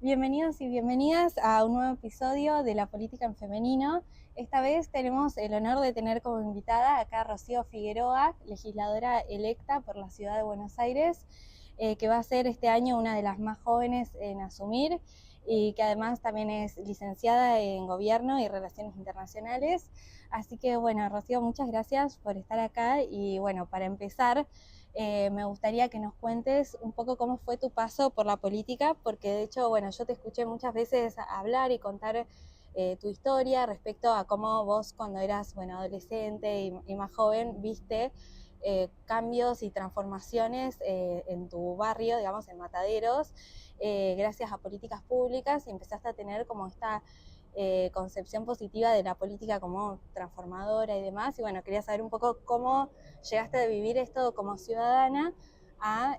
Bienvenidos y bienvenidas a un nuevo episodio de La Política en Femenino. Esta vez tenemos el honor de tener como invitada acá a Rocío Figueroa, legisladora electa por la Ciudad de Buenos Aires, que va a ser este año una de las más jóvenes en asumir y que además también es licenciada en Gobierno y Relaciones Internacionales. Así que bueno, Rocío, muchas gracias por estar acá y bueno, para empezar, me gustaría que nos cuentes un poco cómo fue tu paso por la política, porque de hecho, bueno, yo te escuché muchas veces hablar y contar tu historia respecto a cómo vos cuando eras, bueno, adolescente y más joven viste cambios y transformaciones en tu barrio, digamos, en Mataderos, gracias a políticas públicas y empezaste a tener como esta concepción positiva de la política como transformadora y demás. Y bueno, quería saber un poco cómo llegaste a vivir esto como ciudadana a,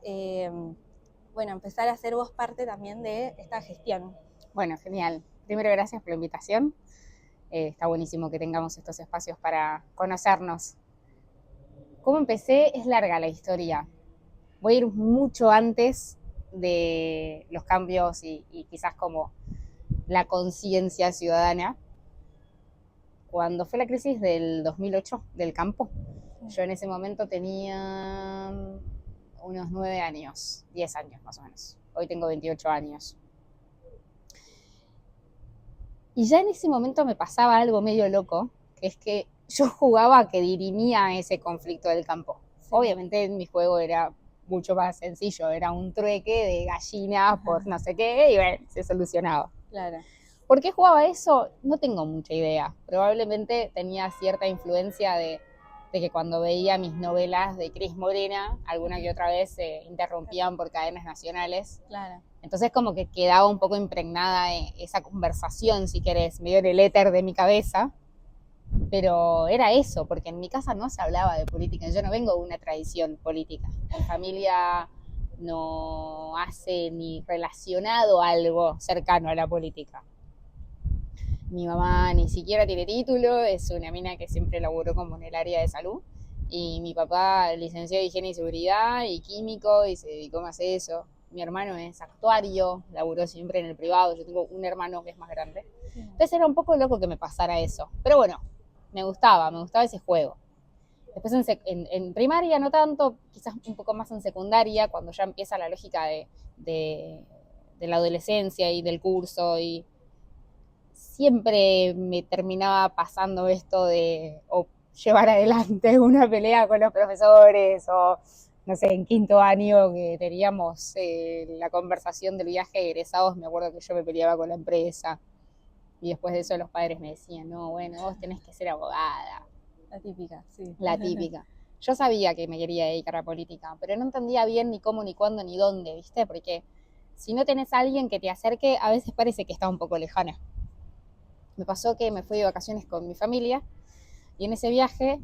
bueno, empezar a ser vos parte también de esta gestión. Bueno, genial. Primero, gracias por la invitación. Está buenísimo que tengamos estos espacios para conocernos. ¿Cómo empecé? Es larga la historia. Voy a ir mucho antes de los cambios y quizás como la conciencia ciudadana. Cuando fue la crisis del 2008 del campo, yo en ese momento tenía unos 9 años, 10 años más o menos. Hoy tengo 28 años. Y ya en ese momento me pasaba algo medio loco, que es que yo jugaba a que dirimía ese conflicto del campo. Sí. Obviamente mi juego era mucho más sencillo, era un trueque de gallinas por no sé qué, y bueno, se solucionaba. Claro. ¿Por qué jugaba eso? No tengo mucha idea. Probablemente tenía cierta influencia de que cuando veía mis novelas de Cris Morena, alguna que otra vez se interrumpían por cadenas nacionales. Claro. Entonces como que quedaba un poco impregnada esa conversación, si querés, medio en el éter de mi cabeza. Pero era eso, porque en mi casa no se hablaba de política. Yo no vengo de una tradición política. Mi familia no hace ni relacionado algo cercano a la política. Mi mamá ni siquiera tiene título, es una mina que siempre laburó como en el área de salud. Y mi papá, licenciado de higiene y seguridad y químico, y se dedicó más a eso. Mi hermano es actuario, laburó siempre en el privado. Yo tengo un hermano que es más grande. Entonces era un poco loco que me pasara eso. Pero bueno, me gustaba ese juego. Después en primaria no tanto, quizás un poco más en secundaria, cuando ya empieza la lógica de la adolescencia y del curso, y siempre me terminaba pasando esto de o llevar adelante una pelea con los profesores, o no sé, en quinto año que teníamos la conversación del viaje de egresados, me acuerdo que yo me peleaba con la empresa, y después de eso los padres me decían, no, bueno, vos tenés que ser abogada. La típica, sí. La típica. Yo sabía que me quería dedicar a política, pero no entendía bien ni cómo, ni cuándo, ni dónde, ¿viste? Porque si no tenés a alguien que te acerque, a veces parece que está un poco lejana. Me pasó que me fui de vacaciones con mi familia y en ese viaje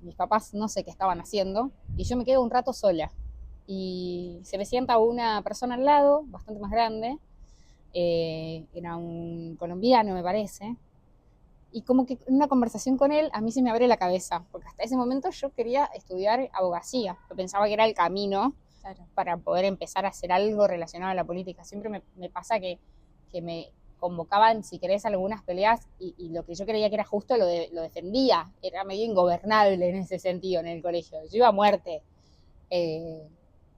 mis papás no sé qué estaban haciendo y yo me quedo un rato sola. Y se me sienta una persona al lado, bastante más grande, era un colombiano me parece, y como que en una conversación con él a mí se me abre la cabeza, porque hasta ese momento yo quería estudiar abogacía, yo pensaba que era el camino, claro, para poder empezar a hacer algo relacionado a la política. Siempre me pasa que me convocaban, si querés, algunas peleas y lo que yo creía que era justo lo defendía. Era medio ingobernable en ese sentido en el colegio. Yo iba a muerte.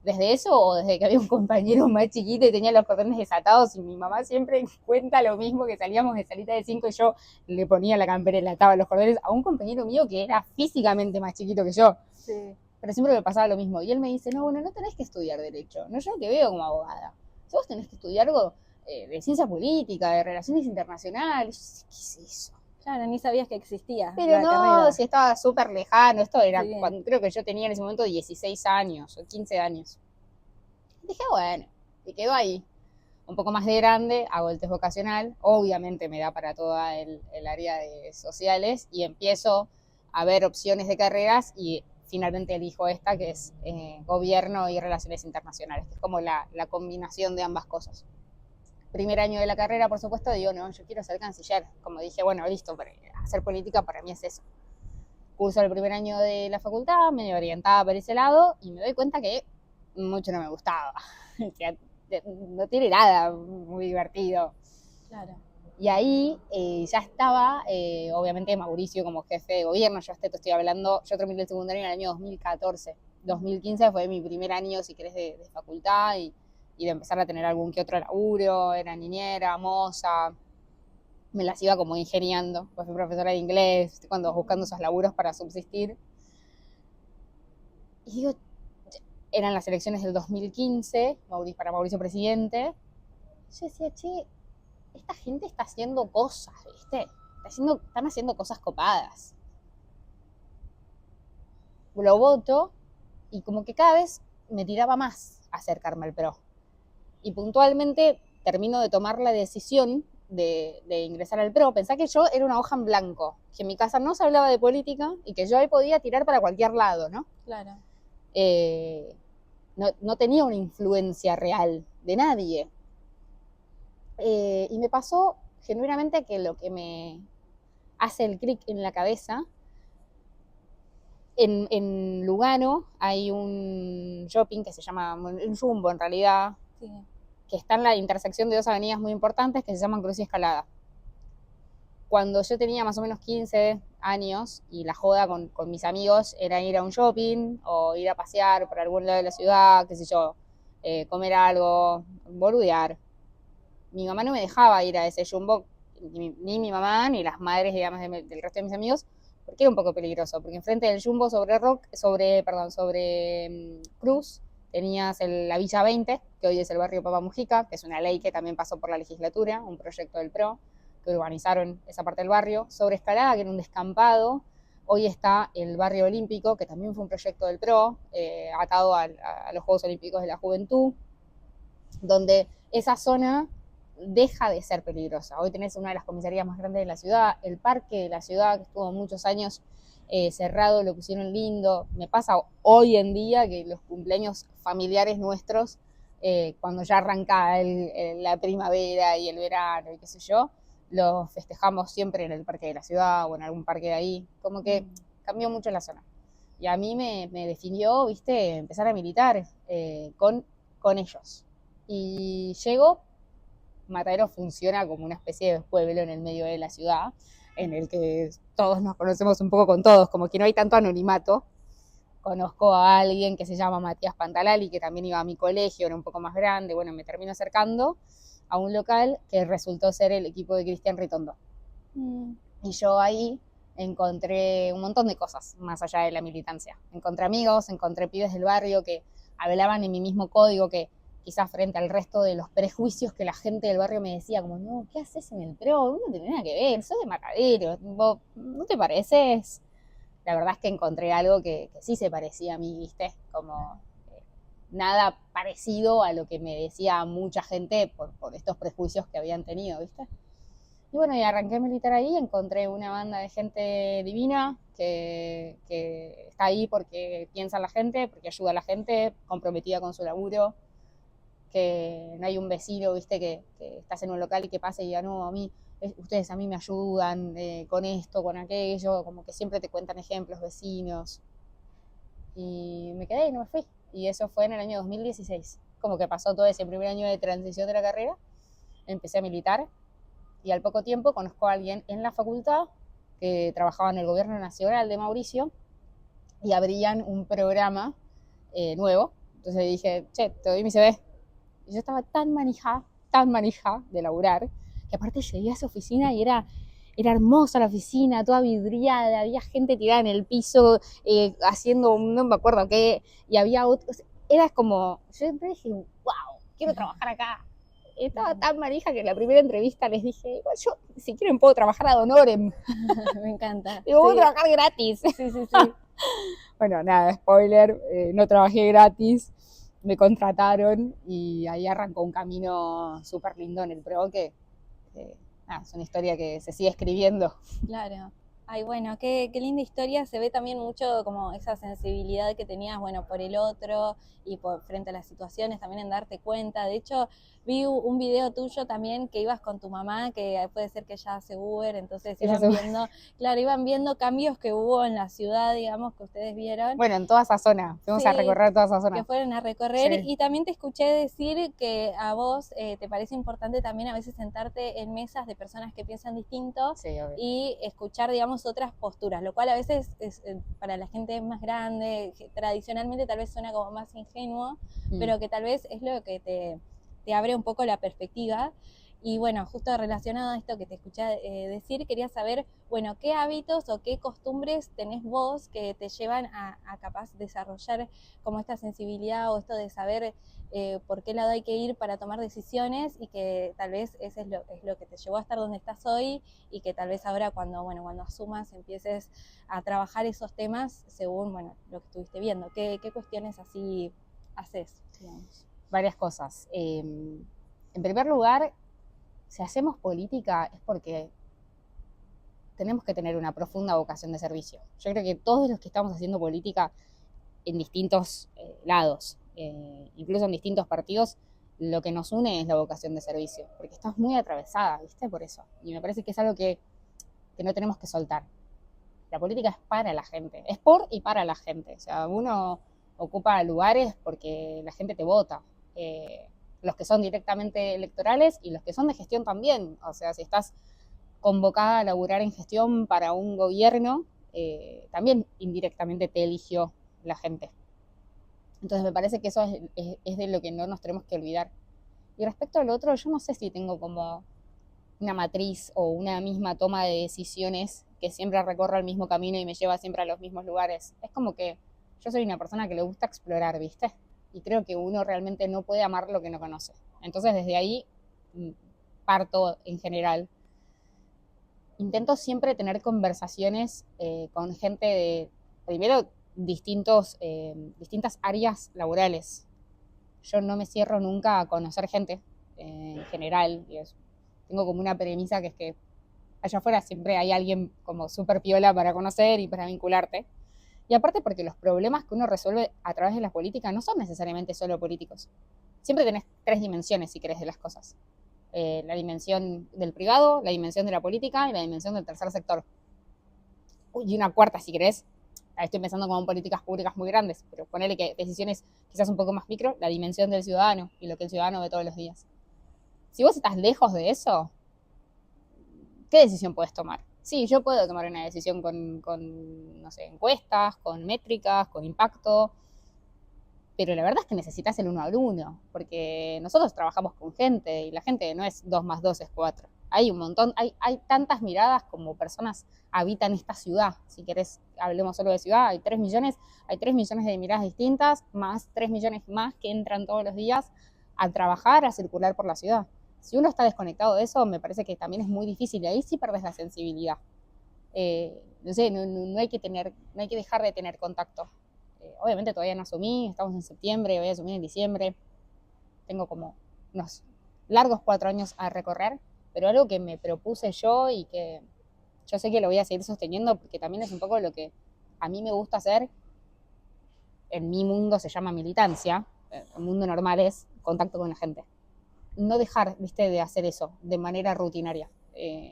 Desde eso o desde que había un compañero más chiquito y tenía los cordones desatados, y mi mamá siempre cuenta lo mismo, que salíamos de salita de 5 y yo le ponía la campera y le ataba los cordones a un compañero mío que era físicamente más chiquito que yo. Sí. Pero siempre me pasaba lo mismo. Y él me dice, no, bueno, no tenés que estudiar Derecho. No, yo no te veo como abogada. Si vos tenés que estudiar algo de ciencia política, de relaciones internacionales. ¿Qué es eso? Claro, ni sabías que existía. Pero no, carrera. Si estaba súper lejano. Esto era sí, cuando creo que yo tenía en ese momento 16 años o 15 años. Dije, bueno, y quedó ahí. Un poco más de grande, hago el test vocacional. Obviamente me da para toda el área de sociales y empiezo a ver opciones de carreras y finalmente elijo esta, que es gobierno y relaciones internacionales, que es como la combinación de ambas cosas. Primer año de la carrera, por supuesto, digo, no, yo quiero ser canciller. Como dije, bueno, listo, hacer política para mí es eso. Curso el primer año de la facultad, medio orientada por ese lado, y me doy cuenta que mucho no me gustaba. Que no tiene nada muy divertido. Claro. Y ahí ya estaba, obviamente, Mauricio como jefe de gobierno. Yo te estoy hablando, yo terminé el secundario en el año 2014. 2015 fue mi primer año, si querés, de facultad y de empezar a tener algún que otro laburo. Era niñera, moza, me las iba como ingeniando. Pues fui profesora de inglés, cuando buscando esos laburos para subsistir. Y digo, eran las elecciones del 2015, para Mauricio presidente. Yo decía, che, esta gente está haciendo cosas, ¿viste? Están haciendo cosas copadas. Lo voto y como que cada vez me tiraba más a acercarme al PRO. Y puntualmente termino de tomar la decisión de ingresar al PRO. Pensá que yo era una hoja en blanco, que en mi casa no se hablaba de política y que yo ahí podía tirar para cualquier lado, ¿no? Claro. No tenía una influencia real de nadie. Y me pasó genuinamente que lo que me hace el clic en la cabeza, en Lugano hay un shopping que se llama, un Jumbo en realidad, Sí. que está en la intersección de dos avenidas muy importantes que se llaman Cruz y Escalada. Cuando yo tenía más o menos 15 años y la joda con mis amigos era ir a un shopping o ir a pasear por algún lado de la ciudad, qué sé yo, comer algo, boludear. Mi mamá no me dejaba ir a ese Jumbo, ni mi mamá, ni las madres, digamos, del resto de mis amigos, porque era un poco peligroso, porque enfrente del Jumbo sobre Cruz, tenías la Villa 20, que hoy es el barrio Papa Mujica, que es una ley que también pasó por la legislatura, un proyecto del PRO, que urbanizaron esa parte del barrio. Sobre Escalada, que era un descampado, hoy está el barrio olímpico, que también fue un proyecto del PRO, atado a los Juegos Olímpicos de la Juventud, donde esa zona deja de ser peligrosa. Hoy tenés una de las comisarías más grandes de la ciudad, el parque de la ciudad, que estuvo muchos años cerrado, lo pusieron lindo. Me pasa hoy en día que los cumpleaños familiares nuestros, cuando ya arranca la primavera y el verano y qué sé yo, los festejamos siempre en el parque de la ciudad o en algún parque de ahí. Como que cambió mucho la zona. Y a mí me definió, viste, empezar a militar con ellos. Y llego, Matadero funciona como una especie de pueblo en el medio de la ciudad, en el que todos nos conocemos un poco con todos, como que no hay tanto anonimato. Conozco a alguien que se llama Matías Pantalali, que también iba a mi colegio, era un poco más grande. Bueno, me termino acercando a un local que resultó ser el equipo de Cristian Ritondo. Y yo ahí encontré un montón de cosas, más allá de la militancia. Encontré amigos, encontré pibes del barrio que hablaban en mi mismo código, que quizás frente al resto de los prejuicios que la gente del barrio me decía, como, no, ¿qué haces en el PRO? No tiene nada que ver, sos de Matadero, ¿no te pareces? La verdad es que encontré algo que sí se parecía a mí, ¿viste? Como nada parecido a lo que me decía mucha gente por estos prejuicios que habían tenido, ¿viste? Y bueno, y arranqué a militar ahí, encontré una banda de gente divina que está ahí porque piensa en la gente, porque ayuda a la gente, comprometida con su laburo, que no hay un vecino, viste, que estás en un local y que pase y diga, no, ustedes a mí me ayudan con esto, con aquello, como que siempre te cuentan ejemplos, vecinos. Y me quedé y no me fui. Y eso fue en el año 2016. Como que pasó todo ese primer año de transición de la carrera, empecé a militar y al poco tiempo conozco a alguien en la facultad que trabajaba en el gobierno nacional de Mauricio y abrían un programa nuevo. Entonces le dije, che, te doy mi CV. Y yo estaba tan manija de laburar, que aparte llegué a esa oficina y era hermosa la oficina, toda vidriada, había gente tirada en el piso, haciendo, no me acuerdo qué, y había otros, era como, yo siempre dije, wow, quiero trabajar acá. Estaba tan manija que en la primera entrevista les dije, igual yo, si quieren puedo trabajar ad honorem. Me encanta. Digo, voy a trabajar gratis. Sí. Bueno, nada, spoiler, no trabajé gratis. Me contrataron y ahí arrancó un camino súper lindo en el PRO que es una historia que se sigue escribiendo. Claro. Ay, bueno, qué linda historia. Se ve también mucho como esa sensibilidad que tenías, bueno, por el otro y por frente a las situaciones, también en darte cuenta. De hecho, vi un video tuyo también que ibas con tu mamá, que puede ser que ya hace Uber, entonces Ella iban se- viendo, claro, iban viendo cambios que hubo en la ciudad, digamos, que ustedes vieron. Bueno, en toda esa zona, fuimos a Sí, recorrer toda esa que zona. fueron a recorrer Sí, y también te escuché decir que a vos te parece importante también a veces sentarte en mesas de personas que piensan distinto sí, obvio. y escuchar, digamos, otras posturas, lo cual a veces es, para la gente más grande, tradicionalmente tal vez suena como más ingenuo, Mm. pero que tal vez es lo que te abre un poco la perspectiva. Y bueno, justo relacionado a esto que te escuché decir, quería saber, bueno, qué hábitos o qué costumbres tenés vos que te llevan a capaz desarrollar como esta sensibilidad o esto de saber por qué lado hay que ir para tomar decisiones y que tal vez ese es lo que te llevó a estar donde estás hoy y que tal vez ahora cuando, bueno, cuando asumas empieces a trabajar esos temas según, bueno, lo que estuviste viendo. ¿Qué cuestiones así haces, digamos? Varias cosas. En primer lugar, si hacemos política es porque tenemos que tener una profunda vocación de servicio. Yo creo que todos los que estamos haciendo política en distintos lados, incluso en distintos partidos, lo que nos une es la vocación de servicio, porque estás muy atravesada, ¿viste? Por eso. Y me parece que es algo que no tenemos que soltar. La política es para la gente, es por y para la gente. O sea, uno ocupa lugares porque la gente te vota. Los que son directamente electorales y los que son de gestión también. O sea, si estás convocada a laburar en gestión para un gobierno, también indirectamente te eligió la gente. Entonces me parece que eso es de lo que no nos tenemos que olvidar. Y respecto al otro, yo no sé si tengo como una matriz o una misma toma de decisiones que siempre recorre el mismo camino y me lleva siempre a los mismos lugares. Es como que yo soy una persona que le gusta explorar, ¿viste? Y creo que uno realmente no puede amar lo que no conoce. Entonces desde ahí parto en general. Intento siempre tener conversaciones con gente de, primero, distintas áreas laborales. Yo no me cierro nunca a conocer gente en general. Tengo como una premisa que es que allá afuera siempre hay alguien como súper piola para conocer y para vincularte. Y aparte porque los problemas que uno resuelve a través de la política no son necesariamente solo políticos. Siempre tenés tres dimensiones, si querés, de las cosas. La dimensión del privado, la dimensión de la política y la dimensión del tercer sector. Y una cuarta, si querés. Estoy pensando como en políticas públicas muy grandes, pero ponele que decisiones quizás un poco más micro, la dimensión del ciudadano y lo que el ciudadano ve todos los días. Si vos estás lejos de eso, ¿qué decisión puedes tomar? Sí, yo puedo tomar una decisión con no sé, encuestas, con métricas, con impacto, pero la verdad es que necesitas el uno al uno, porque nosotros trabajamos con gente y la gente no es 2 más 2 es 4. Hay un montón, hay tantas miradas como personas habitan esta ciudad. Si querés, hablemos solo de ciudad, hay 3 millones de miradas distintas, más 3 millones más que entran todos los días a trabajar, a circular por la ciudad. Si uno está desconectado de eso, me parece que también es muy difícil y ahí sí perdés la sensibilidad. No sé, no hay que no hay que dejar de tener contacto. Obviamente todavía no asumí, estamos en septiembre, voy a asumir en diciembre, tengo como unos largos 4 años a recorrer, pero algo que me propuse yo y que yo sé que lo voy a seguir sosteniendo porque también es un poco lo que a mí me gusta hacer, en mi mundo se llama militancia, el mundo normal es contacto con la gente. No dejar, viste, de hacer eso de manera rutinaria,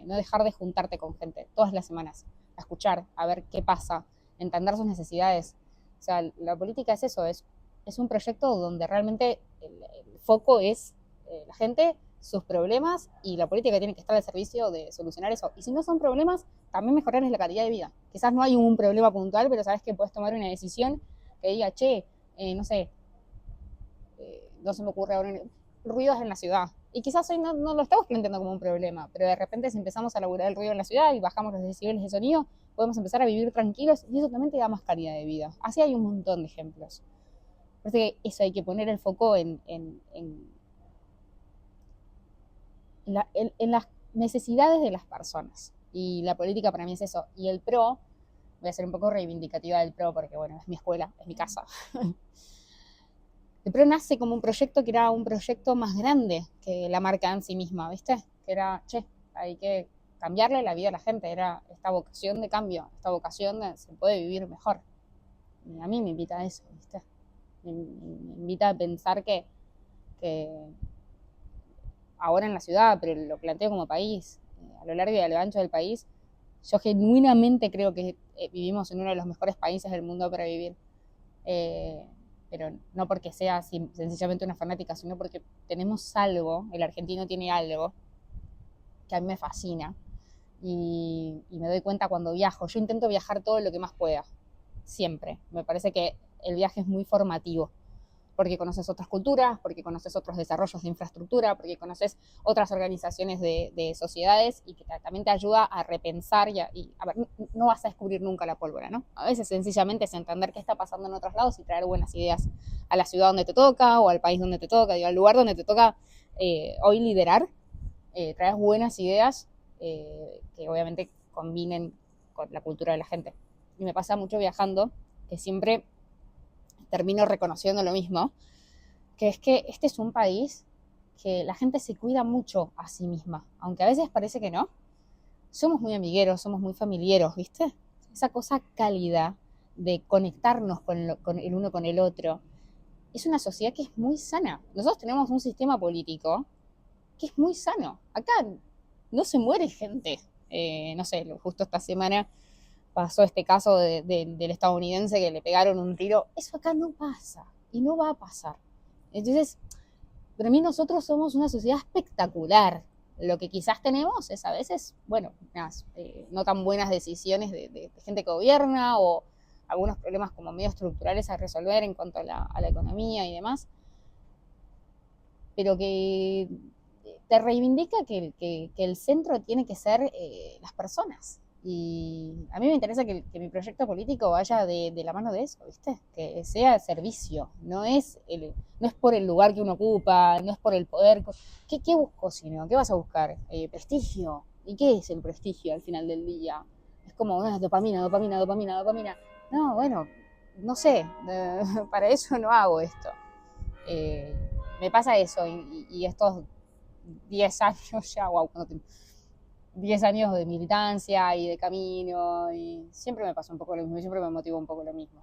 no dejar de juntarte con gente todas las semanas, a escuchar, a ver qué pasa, entender sus necesidades. O sea, la política es eso, es un proyecto donde realmente el foco es la gente, sus problemas y la política tiene que estar al servicio de solucionar eso. Y si no son problemas, también mejorarles la calidad de vida. Quizás no hay un problema puntual, pero sabes que puedes tomar una decisión que diga, che, no sé, no se me ocurre ahora, ruidos en la ciudad. Y quizás hoy no lo estamos planteando como un problema, pero de repente si empezamos a laburar el ruido en la ciudad y bajamos los decibeles de sonido, podemos empezar a vivir tranquilos y eso también te da más calidad de vida. Así hay un montón de ejemplos. Parece que eso hay que poner el foco en las necesidades de las personas. Y la política para mí es eso. Y el PRO, voy a ser un poco reivindicativa del PRO porque, bueno, es mi escuela, es mi casa. El PRO nace como un proyecto que era un proyecto más grande que la marca en sí misma, ¿viste? Que era, che, hay que cambiarle la vida a la gente, era esta vocación de cambio, esta vocación de se puede vivir mejor. Y a mí me invita a eso, ¿viste? Me invita a pensar que ahora en la ciudad, pero lo planteo como país, a lo largo y a lo ancho del país, yo genuinamente creo que vivimos en uno de los mejores países del mundo para vivir. Pero no porque sea sencillamente una fanática, sino porque tenemos algo, el argentino tiene algo que a mí me fascina y me doy cuenta cuando viajo. Yo intento viajar todo lo que más pueda, siempre. Me parece que el viaje es muy formativo, porque conoces otras culturas, porque conoces otros desarrollos de infraestructura, porque conoces otras organizaciones de sociedades y que también te ayuda a repensar y a ver, no vas a descubrir nunca la pólvora, ¿no? A veces sencillamente es entender qué está pasando en otros lados y traer buenas ideas a la ciudad donde te toca o al país donde te toca, digo, al lugar donde te toca hoy liderar, traes buenas ideas que obviamente combinen con la cultura de la gente. Y me pasa mucho viajando que siempre termino reconociendo lo mismo, que es que este es un país que la gente se cuida mucho a sí misma, aunque a veces parece que no. Somos muy amigueros, somos muy familiares, ¿viste? Esa cosa cálida de conectarnos con el uno con el otro. Es una sociedad que es muy sana. Nosotros tenemos un sistema político que es muy sano. Acá no se muere gente. No sé, justo esta semana pasó este caso del estadounidense que le pegaron un tiro. Eso acá no pasa y no va a pasar. Entonces, para mí nosotros somos una sociedad espectacular. Lo que quizás tenemos es a veces, bueno, no tan buenas decisiones de gente que gobierna o algunos problemas como medio estructurales a resolver en cuanto a la economía y demás, pero que te reivindica que el centro tiene que ser las personas. Y a mí me interesa que mi proyecto político vaya de la mano de eso, ¿viste? Que sea servicio, no es por el lugar que uno ocupa, no es por el poder. ¿Qué busco sino? ¿Qué vas a buscar? Prestigio. ¿Y qué es el prestigio al final del día? Es como dopamina. No, bueno, no sé, para eso no hago esto. Me pasa eso y estos 10 años ya, wow, 10 años de militancia y de camino, y siempre me pasa un poco lo mismo, y siempre me motiva un poco lo mismo.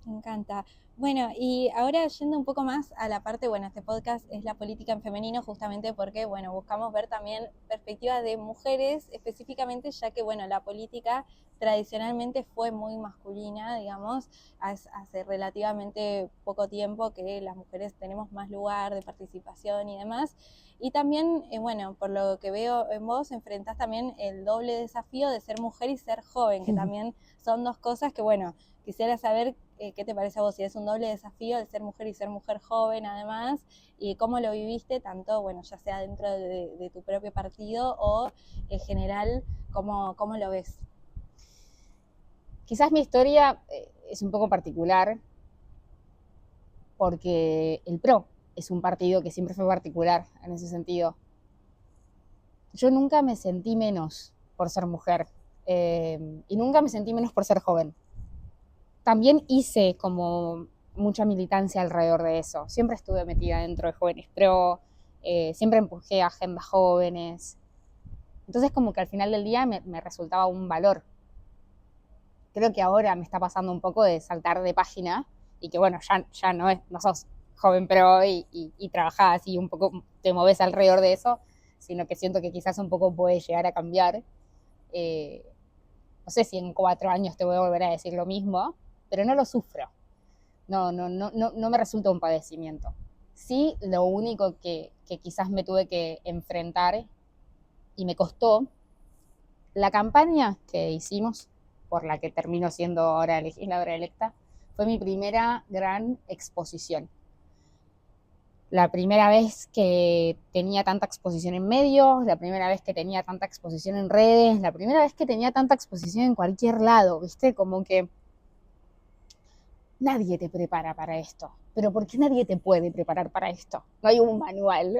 Me encanta. Bueno, y ahora yendo un poco más a la parte, bueno, este podcast es la política en femenino justamente porque, bueno, buscamos ver también perspectivas de mujeres específicamente, ya que, bueno, la política tradicionalmente fue muy masculina, digamos, hace relativamente poco tiempo que las mujeres tenemos más lugar de participación y demás. Y también, bueno, por lo que veo en vos, enfrentás también el doble desafío de ser mujer y ser joven, que también son dos cosas que, bueno, quisiera saber qué te parece a vos, si es un doble desafío de ser mujer y ser mujer joven además, y cómo lo viviste, tanto, bueno, ya sea dentro de tu propio partido o en general, cómo lo ves. Quizás mi historia es un poco particular porque el PRO es un partido que siempre fue particular en ese sentido. Yo nunca me sentí menos por ser mujer y nunca me sentí menos por ser joven. También hice como mucha militancia alrededor de eso. Siempre estuve metida dentro de Jóvenes Pro, siempre empujé a agendas jóvenes. Entonces como que al final del día me resultaba un valor. Creo que ahora me está pasando un poco de saltar de página y que bueno, ya no sos joven pro y trabajás y un poco te moves alrededor de eso, sino que siento que quizás un poco puede llegar a cambiar. No sé si en 4 años te voy a volver a decir lo mismo, pero no lo sufro. No me resulta un padecimiento. Sí, lo único que quizás me tuve que enfrentar y me costó, la campaña que hicimos, por la que termino siendo ahora legisladora electa, fue mi primera gran exposición. La primera vez que tenía tanta exposición en medios, la primera vez que tenía tanta exposición en redes, la primera vez que tenía tanta exposición en cualquier lado, ¿viste? Como que nadie te prepara para esto. Pero ¿por qué nadie te puede preparar para esto? No hay un manual.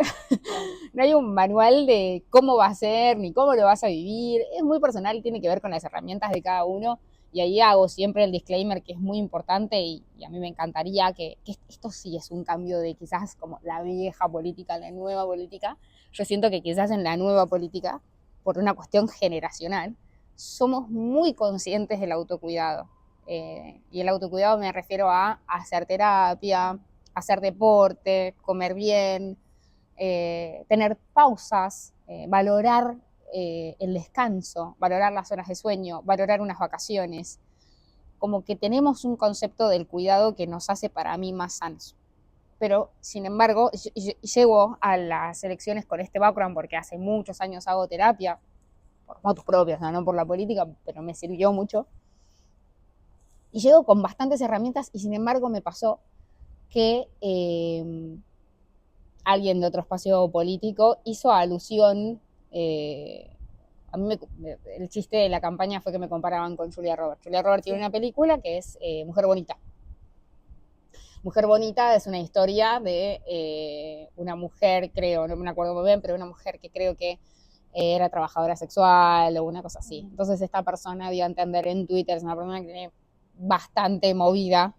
No hay un manual de cómo va a ser, ni cómo lo vas a vivir. Es muy personal, tiene que ver con las herramientas de cada uno. Y ahí hago siempre el disclaimer que es muy importante y a mí me encantaría que esto sí es un cambio de quizás como la vieja política, la nueva política. Yo siento que quizás en la nueva política por una cuestión generacional, somos muy conscientes del autocuidado. Y el autocuidado me refiero a hacer terapia, hacer deporte, comer bien, tener pausas, valorar el descanso, valorar las horas de sueño, valorar unas vacaciones. Como que tenemos un concepto del cuidado que nos hace para mí más sanos. Pero, sin embargo, llego a las elecciones con este background porque hace muchos años hago terapia, por motus propios, no por la política, pero me sirvió mucho. Y llego con bastantes herramientas y, sin embargo, me pasó que alguien de otro espacio político hizo alusión, a mí el chiste de la campaña fue que me comparaban con Julia Roberts. Julia Roberts tiene una película que es Mujer Bonita. Mujer Bonita es una historia de una mujer, creo, no me acuerdo muy bien, pero una mujer que creo que era trabajadora sexual o una cosa así. Entonces esta persona dio a entender en Twitter, es una persona que tiene bastante movida,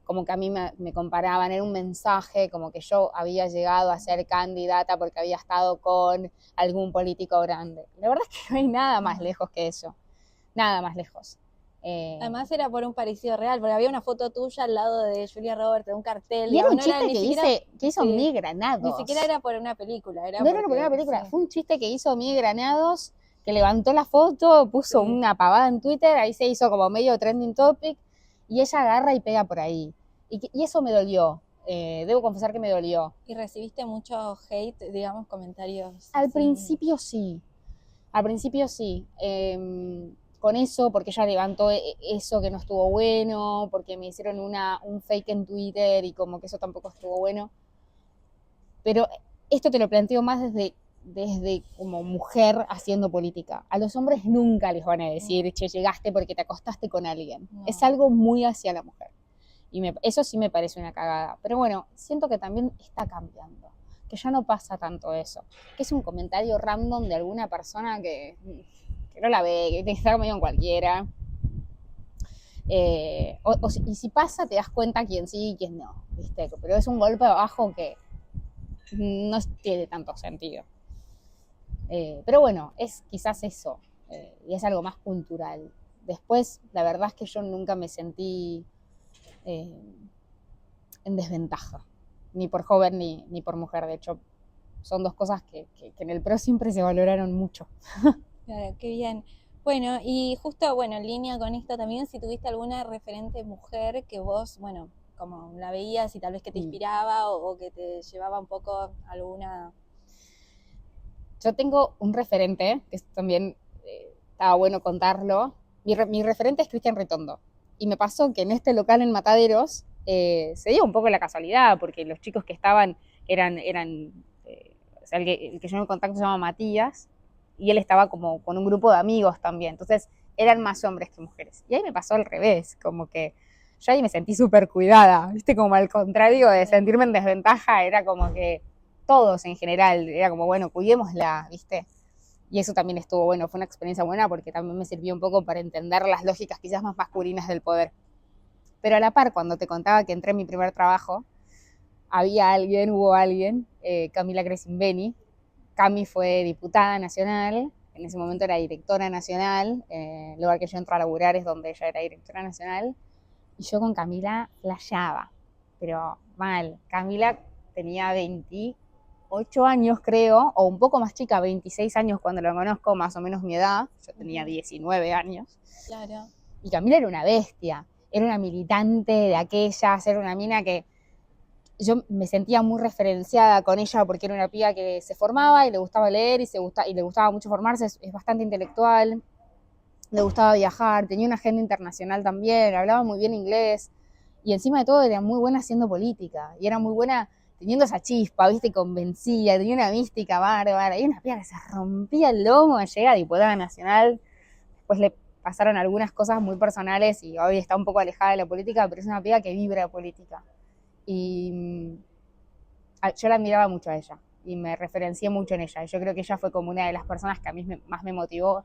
como que a mí me comparaban, era un mensaje como que yo había llegado a ser candidata porque había estado con algún político grande. La verdad es que no hay nada más lejos que eso, nada más lejos. Además era por un parecido real, porque había una foto tuya al lado de Julia Roberts, de un cartel. Y era un no chiste que hizo sí, Miguel Granados. Ni siquiera era por una película. No era por una película, sí. Fue un chiste que hizo Miguel Granados, que levantó la foto, puso una pavada en Twitter, ahí se hizo como medio trending topic, y ella agarra y pega por ahí. Y eso me dolió, debo confesar que me dolió. ¿Y recibiste mucho hate, digamos, comentarios? Al principio sí. Con eso, porque ella levantó eso que no estuvo bueno, porque me hicieron un fake en Twitter y como que eso tampoco estuvo bueno. Pero esto te lo planteo más desde como mujer haciendo política. A los hombres nunca les van a decir, che, llegaste porque te acostaste con alguien. No. Es algo muy hacia la mujer. Y eso sí me parece una cagada. Pero bueno, siento que también está cambiando. Que ya no pasa tanto eso. Que es un comentario random de alguna persona que no la ve, que está medio en cualquiera. Y si pasa, te das cuenta quién sí y quién no. ¿Viste? Pero es un golpe abajo que no tiene tanto sentido. Pero bueno, es quizás eso. Y es algo más cultural. Después, la verdad es que yo nunca me sentí en desventaja, ni por joven ni por mujer. De hecho, son dos cosas que en el PRO siempre se valoraron mucho. Claro, qué bien. Bueno, y justo, en línea con esto también, si tuviste alguna referente mujer que vos, como la veías y tal vez que te inspiraba o que te llevaba un poco alguna... Yo tengo un referente, que también estaba bueno contarlo. Mi referente es Cristian Ritondo. Y me pasó que en este local en Mataderos se dio un poco la casualidad, porque los chicos que estaban eran o sea, el que yo en contacto se llama Matías, y él estaba como con un grupo de amigos también. Entonces eran más hombres que mujeres. Y ahí me pasó al revés, como que yo ahí me sentí súper cuidada, ¿viste? Como al contrario de sentirme en desventaja, era como que todos en general, era como, bueno, cuidémosla, ¿viste? Y eso también estuvo bueno, fue una experiencia buena porque también me sirvió un poco para entender las lógicas quizás más masculinas del poder. Pero a la par, cuando te contaba que entré en mi primer trabajo, hubo alguien, Camila Crescimbeni. Cami fue diputada nacional, en ese momento era directora nacional, el lugar que yo entré a laburar es donde ella era directora nacional, y yo con Camila flasheaba, pero mal. Camila tenía 28 años, creo, o un poco más chica, 26 años cuando la conozco, más o menos mi edad. Yo tenía 19 años. Claro. Y Camila era una bestia, era una militante de aquellas, era una mina que yo me sentía muy referenciada con ella porque era una piba que se formaba y le gustaba leer y le gustaba mucho formarse, es bastante intelectual, le gustaba viajar, tenía una agenda internacional también, hablaba muy bien inglés y encima de todo era muy buena haciendo política y era muy buena teniendo esa chispa, ¿viste? Convencía, tenía una mística bárbara y una piba que se rompía el lomo de llegar a diputada nacional. Después le pasaron algunas cosas muy personales y hoy está un poco alejada de la política, pero es una piba que vibra política. Y yo la admiraba mucho a ella y me referencié mucho en ella. Yo creo que ella fue como una de las personas que a mí más me motivó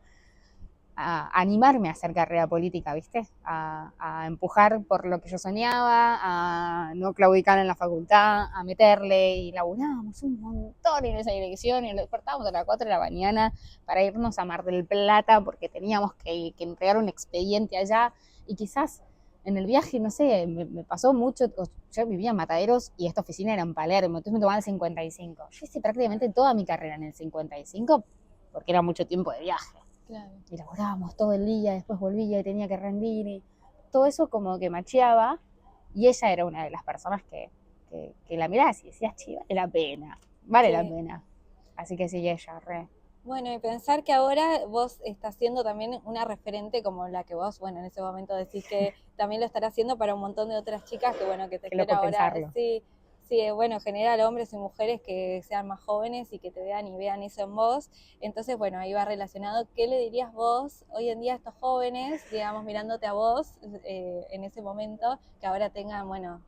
a animarme a hacer carrera política, ¿viste? A empujar por lo que yo soñaba, a no claudicar en la facultad, a meterle, y laburábamos un montón en esa dirección, y nos despertábamos a las 4 de la mañana para irnos a Mar del Plata, porque teníamos que entregar un expediente allá, y quizás en el viaje, no sé, me pasó mucho, yo vivía en Mataderos y esta oficina era en Palermo, entonces me tomaba el 55. Yo hice prácticamente toda mi carrera en el 55, porque era mucho tiempo de viaje. Claro. Y laburábamos todo el día, después volvía y tenía que rendir, y todo eso como que macheaba, y ella era una de las personas que la mirás y decías, che, vale la pena, vale la pena. Así que sí, ella, re. Bueno, y pensar que ahora vos estás siendo también una referente como la que vos, bueno, en ese momento decís que también lo estarás haciendo para un montón de otras chicas que, bueno, que te estén ahora, sí, bueno, generar hombres y mujeres que sean más jóvenes y que te vean y vean eso en vos. Entonces, bueno, ahí va relacionado. ¿Qué le dirías vos hoy en día a estos jóvenes, digamos, mirándote a vos en ese momento, que ahora tengan, bueno,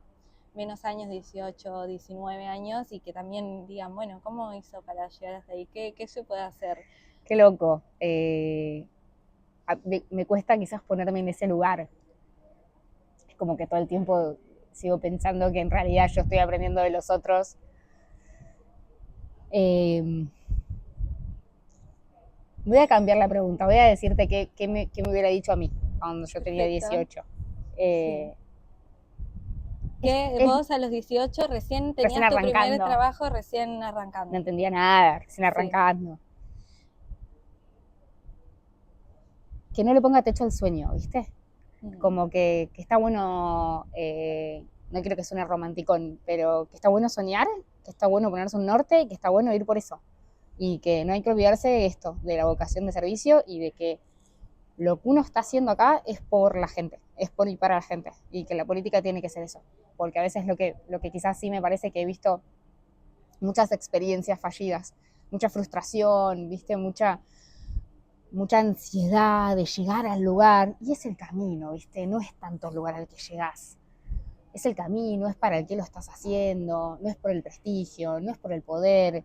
menos años, 18, 19 años, y que también digan, bueno, ¿cómo hizo para llegar hasta ahí? ¿Qué se puede hacer? Qué loco. Me cuesta quizás ponerme en ese lugar. Es como que todo el tiempo sigo pensando que en realidad yo estoy aprendiendo de los otros. Voy a cambiar la pregunta, voy a decirte qué me hubiera dicho a mí cuando yo tenía 18. Sí. Que vos a los 18 recién tenías tu primer trabajo, recién arrancando. No entendía nada, recién arrancando. Que no le ponga techo al sueño, ¿viste? Como que está bueno, no quiero que suene romanticón, pero que está bueno soñar, que está bueno ponerse un norte y que está bueno ir por eso. Y que no hay que olvidarse de esto, de la vocación de servicio, y de que lo que uno está haciendo acá es por la gente, es por y para la gente, y que la política tiene que ser eso. Porque a veces lo que quizás sí me parece que he visto muchas experiencias fallidas, mucha frustración, ¿viste? Mucha ansiedad de llegar al lugar, y es el camino, ¿viste? No es tanto el lugar al que llegás, es el camino, es para el que lo estás haciendo, no es por el prestigio, no es por el poder,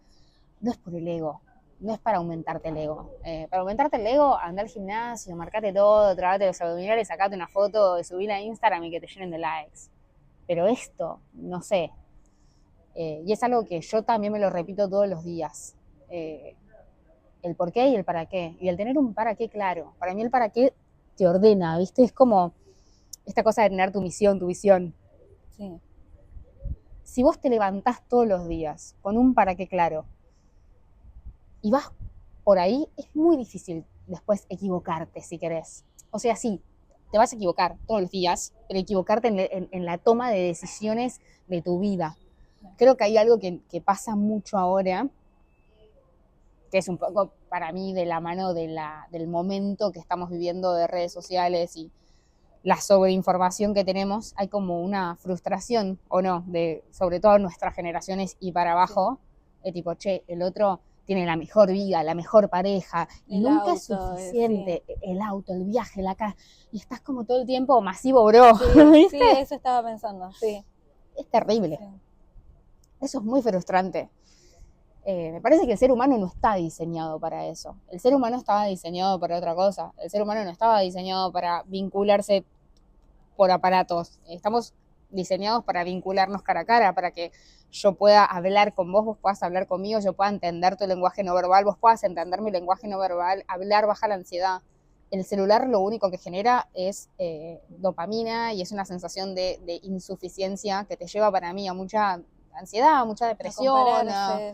no es por el ego, no es para aumentarte el ego. Para aumentarte el ego, anda al gimnasio, marcate todo, trabate los abdominales, sacate una foto, subila a Instagram y que te llenen de likes. Pero esto, no sé. Y es algo que yo también me lo repito todos los días. El por qué y el para qué. Y el tener un para qué claro. Para mí el para qué te ordena, ¿viste? Es como esta cosa de tener tu misión, tu visión. Sí. Si vos te levantás todos los días con un para qué claro y vas por ahí, es muy difícil después equivocarte, si querés. O sea, sí, te vas a equivocar todos los días, pero equivocarte en la toma de decisiones de tu vida. Creo que hay algo que pasa mucho ahora, que es un poco para mí de la mano del momento que estamos viviendo de redes sociales y la sobreinformación que tenemos. Hay como una frustración, o no, de sobre todo nuestras generaciones y para abajo, de tipo, che, el otro tiene la mejor vida, la mejor pareja, y nunca es suficiente. El auto, el viaje, la casa, y estás como todo el tiempo masivo, bro. Sí, eso estaba pensando, sí. Es terrible. Sí. Eso es muy frustrante. Me parece que el ser humano no está diseñado para eso. El ser humano estaba diseñado para otra cosa. El ser humano no estaba diseñado para vincularse por aparatos. Estamos diseñados para vincularnos cara a cara, para que yo pueda hablar con vos, vos puedas hablar conmigo, yo pueda entender tu lenguaje no verbal, vos puedas entender mi lenguaje no verbal. Hablar baja la ansiedad. El celular lo único que genera es dopamina, y es una sensación de insuficiencia que te lleva para mí a mucha ansiedad, mucha depresión, a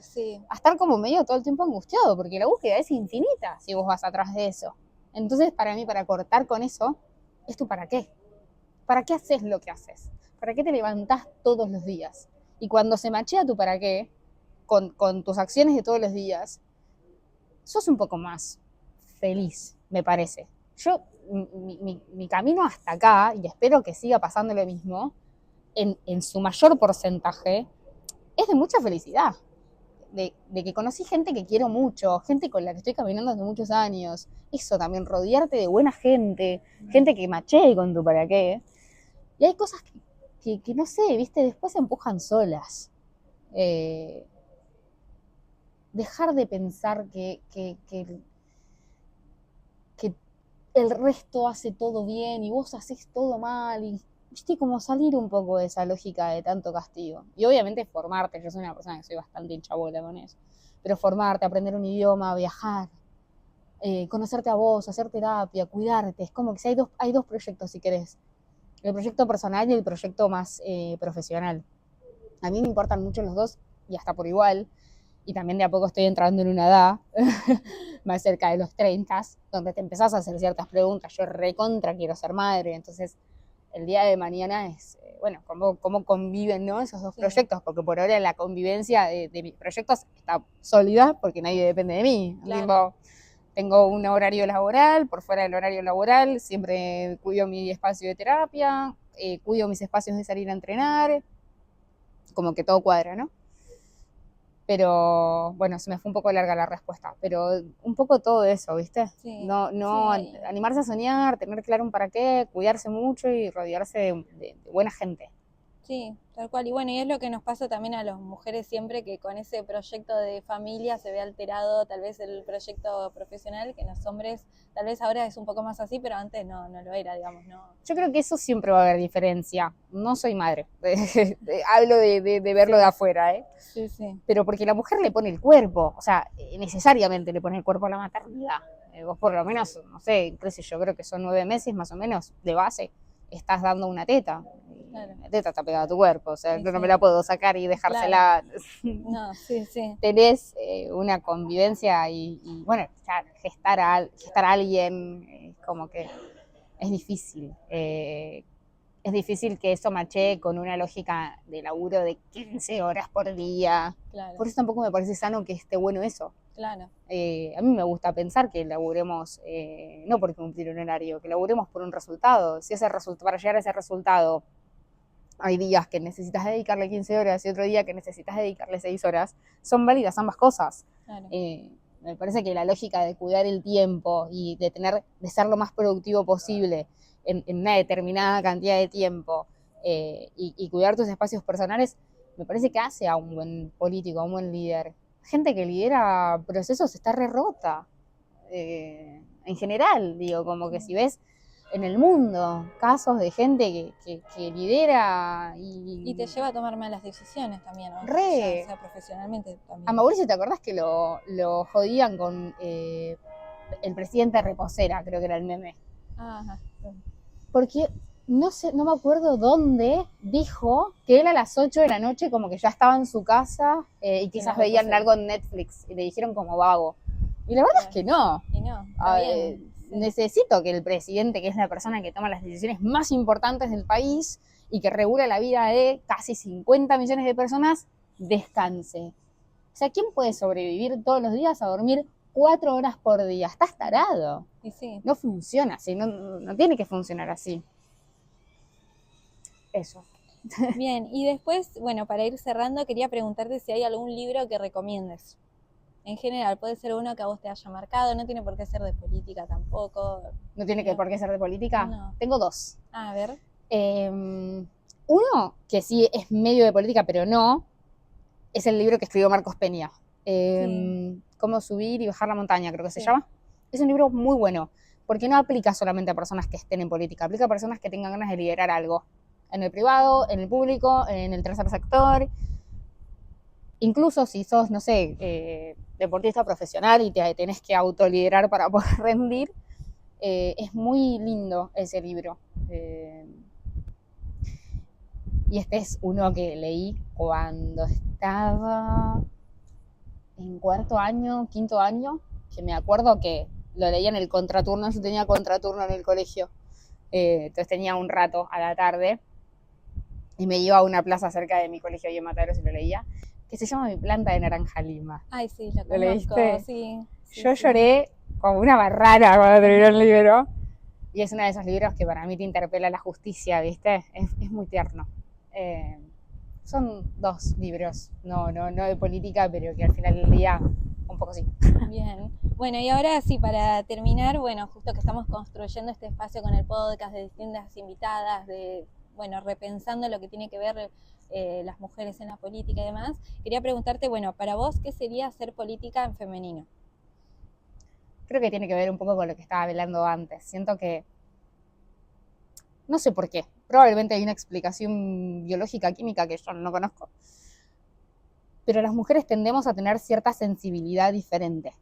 estar como medio todo el tiempo angustiado, porque la búsqueda es infinita si vos vas atrás de eso. Entonces, para mí, para cortar con eso, es tu para qué. ¿Para qué haces lo que haces? ¿Para qué te levantás todos los días? Y cuando se machea tu para qué, con tus acciones de todos los días, sos un poco más feliz, me parece. Yo, mi camino hasta acá, y espero que siga pasando lo mismo, en su mayor porcentaje, es de mucha felicidad. De que conocí gente que quiero mucho, gente con la que estoy caminando hace muchos años. Eso también, rodearte de buena gente, gente que machee con tu para qué. Y hay cosas que no sé, viste, después se empujan solas. Dejar de pensar que el resto hace todo bien y vos haces todo mal, y viste, como salir un poco de esa lógica de tanto castigo. Y obviamente formarte, yo soy una persona que soy bastante hinchabola con eso, pero formarte, aprender un idioma, viajar, conocerte a vos, hacer terapia, cuidarte, es como que si hay dos proyectos si querés, el proyecto personal y el proyecto más profesional. A mí me importan mucho los dos y hasta por igual, y también de a poco estoy entrando en una edad más cerca de los 30, donde te empezás a hacer ciertas preguntas. Yo recontra quiero ser madre, entonces el día de mañana es, bueno, cómo conviven, ¿no?, esos dos proyectos, porque por ahora la convivencia de mis proyectos está sólida porque nadie depende de mí. Claro. Tipo, tengo un horario laboral, por fuera del horario laboral siempre cuido mi espacio de terapia, cuido mis espacios de salir a entrenar, como que todo cuadra, ¿no? Pero bueno, se me fue un poco larga la respuesta, pero un poco todo eso, ¿viste? Sí, No sí. animarse a soñar, tener claro un para qué, cuidarse mucho y rodearse de buena gente. Sí, tal cual. Y bueno, y es lo que nos pasa también a las mujeres siempre, que con ese proyecto de familia se ve alterado tal vez el proyecto profesional, que en los hombres tal vez ahora es un poco más así, pero antes no lo era, digamos, ¿no? Yo creo que eso siempre va a haber diferencia. No soy madre, hablo de verlo de afuera, ¿eh? Sí, sí. Pero porque la mujer le pone el cuerpo, o sea, necesariamente le pone el cuerpo a la maternidad. Vos por lo menos, no sé, qué sé yo, creo que son 9 meses más o menos de base, estás dando una teta. Claro. La teta está pegada a tu cuerpo, o sea, Sí, yo no sí. me la puedo sacar y dejársela. Claro. No, sí, sí. Tenés una convivencia y bueno, ya gestar a alguien, como que es difícil. Es difícil que eso machee con una lógica de laburo de 15 horas por día. Claro. Por eso tampoco me parece sano que esté bueno eso. Claro. A mí me gusta pensar que laburemos, no por cumplir un horario, que laburemos por un resultado. Si para llegar a ese resultado hay días que necesitas dedicarle 15 horas y otro día que necesitas dedicarle 6 horas, son válidas ambas cosas. Claro. Me parece que la lógica de cuidar el tiempo y de ser lo más productivo posible en una determinada cantidad de tiempo, y cuidar tus espacios personales, me parece que hace a un buen político, a un buen líder. Gente que lidera procesos está re rota. En general, digo, como que si ves en el mundo casos de gente que lidera Y te lleva a tomar malas decisiones también, ¿no? Re. Ya sea profesionalmente también. A Mauricio, ¿te acordás que lo jodían con el presidente Reposera, creo que era el meme? Ajá. Porque no sé, no me acuerdo dónde dijo que él a las 8 de la noche como que ya estaba en su casa, y quizás veían algo en Netflix y le dijeron como vago. Y la verdad es que no. Y no, está bien. Sí. Necesito que el presidente, que es la persona que toma las decisiones más importantes del país y que regula la vida de casi 50 millones de personas, descanse. O sea, ¿quién puede sobrevivir todos los días a dormir 4 horas por día? Estás tarado. Y sí. No funciona así, no tiene que funcionar así. Eso. Bien, y después, bueno, para ir cerrando, quería preguntarte si hay algún libro que recomiendes. En general, puede ser uno que a vos te haya marcado, no tiene por qué ser de política tampoco. ¿No tiene por qué ser de política? No. Tengo dos. A ver. Uno, que sí es medio de política, pero no, es el libro que escribió Marcos Peña. Sí. Cómo subir y bajar la montaña, creo que se llama. Es un libro muy bueno, porque no aplica solamente a personas que estén en política, aplica a personas que tengan ganas de liderar algo. En el privado, en el público, en el tercer sector. Incluso si sos, no sé, deportista profesional y te tenés que autoliderar para poder rendir, es muy lindo ese libro. Y este es uno que leí cuando estaba en cuarto año, quinto año, que me acuerdo que lo leía en el contraturno, yo tenía contraturno en el colegio, entonces tenía un rato a la tarde y me iba a una plaza cerca de mi colegio ahí en Mataderos y lo leía, que se llama Mi planta de naranja lima. Ay, sí, lo conozco. ¿Leíste? Sí. Yo lloré como una barrara cuando terminó el libro, y es uno de esos libros que para mí te interpela la justicia, ¿viste? Es muy tierno. Son dos libros, no de política, pero que al final del día un poco sí. Bien. Bueno, y ahora sí, para terminar, bueno, justo que estamos construyendo este espacio con el podcast de distintas invitadas, de, bueno, repensando lo que tiene que ver las mujeres en la política y demás, quería preguntarte, bueno, para vos, ¿qué sería hacer política en femenino? creo que tiene que ver un poco con lo que estaba hablando antes. Siento que, no sé por qué, probablemente hay una explicación biológica, química que yo no conozco, pero las mujeres tendemos a tener cierta sensibilidad diferente.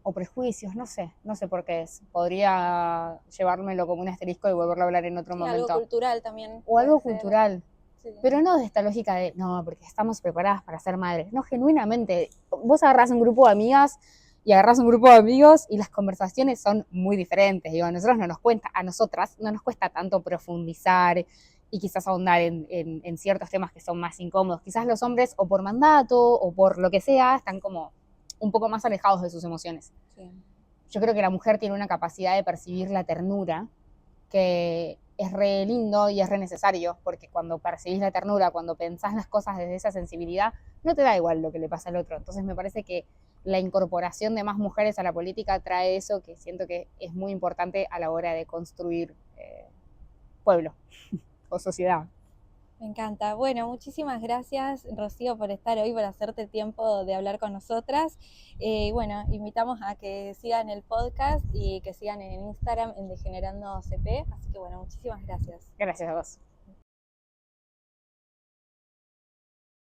O prejuicios, no sé por qué es. Podría llevármelo como un asterisco y volverlo a hablar en otro momento. Algo cultural también. O algo cultural. Sí. Pero no de esta lógica de, no, porque estamos preparadas para ser madres. No, genuinamente. Vos agarrás un grupo de amigas y agarrás un grupo de amigos y las conversaciones son muy diferentes. Digo, a nosotras no nos cuesta tanto profundizar y quizás ahondar en ciertos temas que son más incómodos. Quizás los hombres, o por mandato, o por lo que sea, están como un poco más alejados de sus emociones. Sí. Yo creo que la mujer tiene una capacidad de percibir la ternura que es re lindo y es re necesario, porque cuando percibís la ternura, cuando pensás las cosas desde esa sensibilidad, no te da igual lo que le pasa al otro. Entonces me parece que la incorporación de más mujeres a la política trae eso que siento que es muy importante a la hora de construir pueblo o sociedad. Me encanta. Bueno, muchísimas gracias, Rocío, por estar hoy, por hacerte tiempo de hablar con nosotras. Bueno, invitamos a que sigan el podcast y que sigan en Instagram en Degenerando CP. Así que bueno, muchísimas gracias. Gracias a vos.